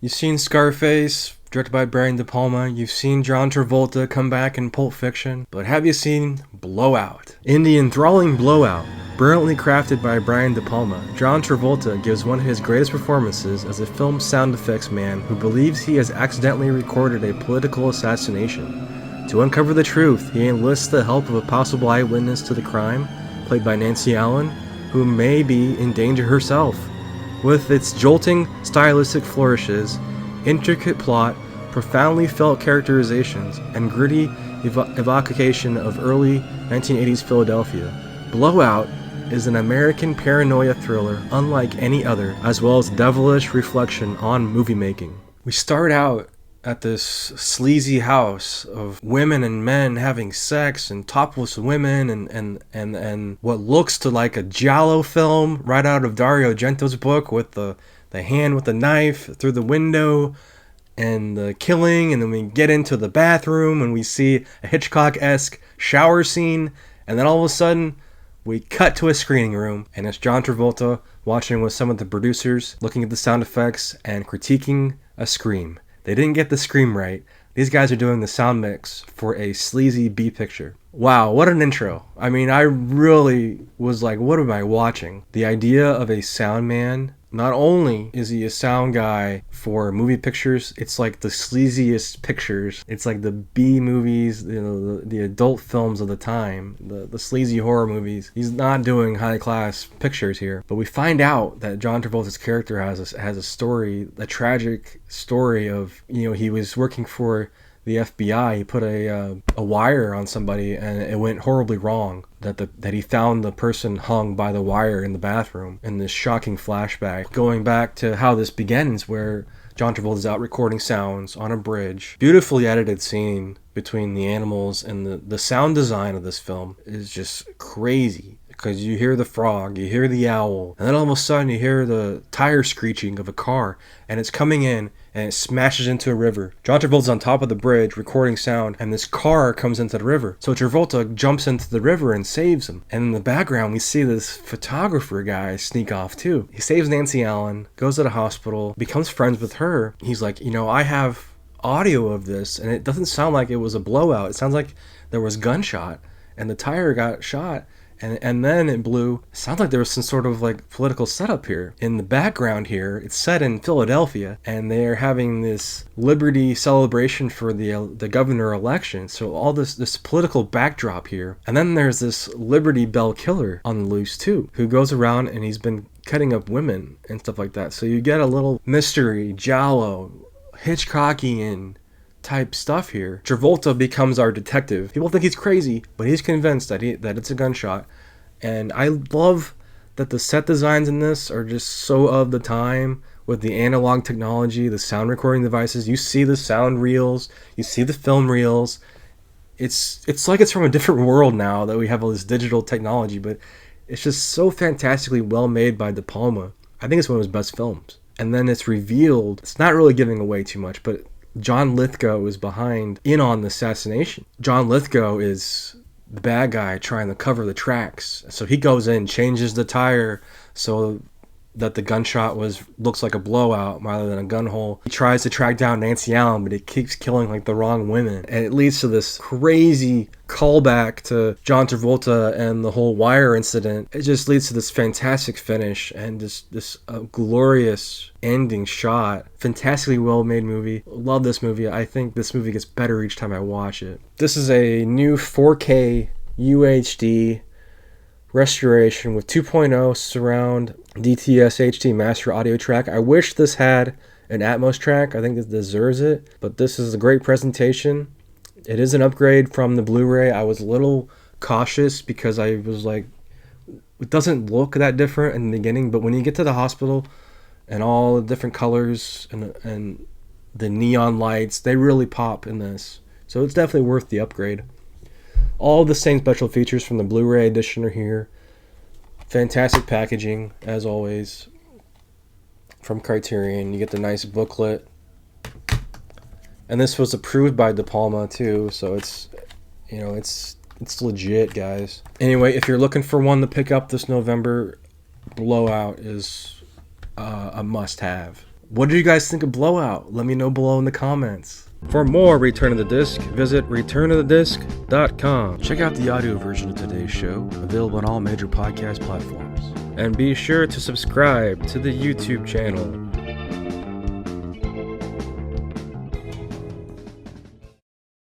You've seen Scarface, directed by Brian De Palma. You've seen John Travolta come back in Pulp Fiction. But have you seen Blowout? In the enthralling Blowout, brilliantly crafted by Brian De Palma, John Travolta gives one of his greatest performances as a film sound effects man who believes he has accidentally recorded a political assassination. To uncover the truth, he enlists the help of a possible eyewitness to the crime, played by Nancy Allen, who may be in danger herself. With its jolting, stylistic flourishes, intricate plot, profoundly felt characterizations, and gritty evocation of early 1980s Philadelphia, Blowout is an American paranoia thriller unlike any other, as well as a devilish reflection on movie making. We start out at this sleazy house of women and men having sex and topless women and what looks to like a giallo film right out of Dario Argento's book, with the hand with the knife through the window and the killing. And then we get into the bathroom and we see a Hitchcock-esque shower scene, and then all of a sudden we cut to a screening room and it's John Travolta watching with some of the producers, looking at the sound effects and critiquing a scream. They didn't get the scream right. These guys are doing the sound mix for a sleazy B picture. Wow, what an intro. I mean, I really was like, what am I watching? The idea of a sound man, not only is he a sound guy for movie pictures, it's like the sleaziest pictures. It's like the B movies, you know, the adult films of the time, the sleazy horror movies. He's not doing high class pictures here. But we find out that John Travolta's character has a story, a tragic story of, you know, he was working for the FBI. He put a wire on somebody and it went horribly wrong. That he found the person hung by the wire in the bathroom. In this shocking flashback, going back to how this begins, where John Travolta is out recording sounds on a bridge. Beautifully edited scene between the animals, and the sound design of this film is just crazy. Because you hear the frog, you hear the owl, and then all of a sudden you hear the tire screeching of a car, and it's coming in, and it smashes into a river. John Travolta's on top of the bridge recording sound, and this car comes into the river. So Travolta jumps into the river and saves him. And in the background, we see this photographer guy sneak off too. He saves Nancy Allen, goes to the hospital, becomes friends with her. He's like, you know, I have audio of this, and it doesn't sound like it was a blowout. It sounds like there was gunshot, and the tire got shot. And then it blew. It sounds like there was some sort of like political setup here. In the background here, it's set in Philadelphia, and they're having this liberty celebration for the governor election. So all this political backdrop here. And then there's this Liberty Bell killer on the loose too, who goes around and he's been cutting up women and stuff like that. So you get a little mystery, giallo, Hitchcockian type stuff here. Travolta becomes our detective. People think he's crazy, but he's convinced that it's a gunshot. And I love that the set designs in this are just so of the time, with the analog technology, the sound recording devices. You see the sound reels, you see the film reels. It's like it's from a different world now that we have all this digital technology, but it's just so fantastically well made by De Palma. I think it's one of his best films. And then it's revealed, it's not really giving away too much, but John Lithgow is in on the assassination. John Lithgow is the bad guy trying to cover the tracks. So he goes in, changes the tire so that the gunshot looks like a blowout rather than a gun hole. He tries to track down Nancy Allen, but he keeps killing like the wrong women. And it leads to this crazy callback to John Travolta and the whole wire incident. It just leads to this fantastic finish and this glorious ending shot. Fantastically well made movie. Love this movie. I think this movie gets better each time I watch it. This is a new 4K UHD restoration with 2.0 surround DTS HD master audio track. I wish this had an Atmos track. I think it deserves it, but this is a great presentation. It is an upgrade from the Blu-ray. I was a little cautious because I was like, it doesn't look that different in the beginning, but when you get to the hospital and all the different colors and the neon lights, they really pop in this. So it's definitely worth the upgrade. All the same special features from the Blu-ray edition are here. Fantastic packaging, as always, from Criterion. You get the nice booklet. And this was approved by De Palma, too, so it's legit, guys. Anyway, if you're looking for one to pick up this November, Blowout is a must-have. What did you guys think of Blowout? Let me know below in the comments. For more Return of the Disc, visit returnofthedisc.com. Check out the audio version of today's show, available on all major podcast platforms. And be sure to subscribe to the YouTube channel.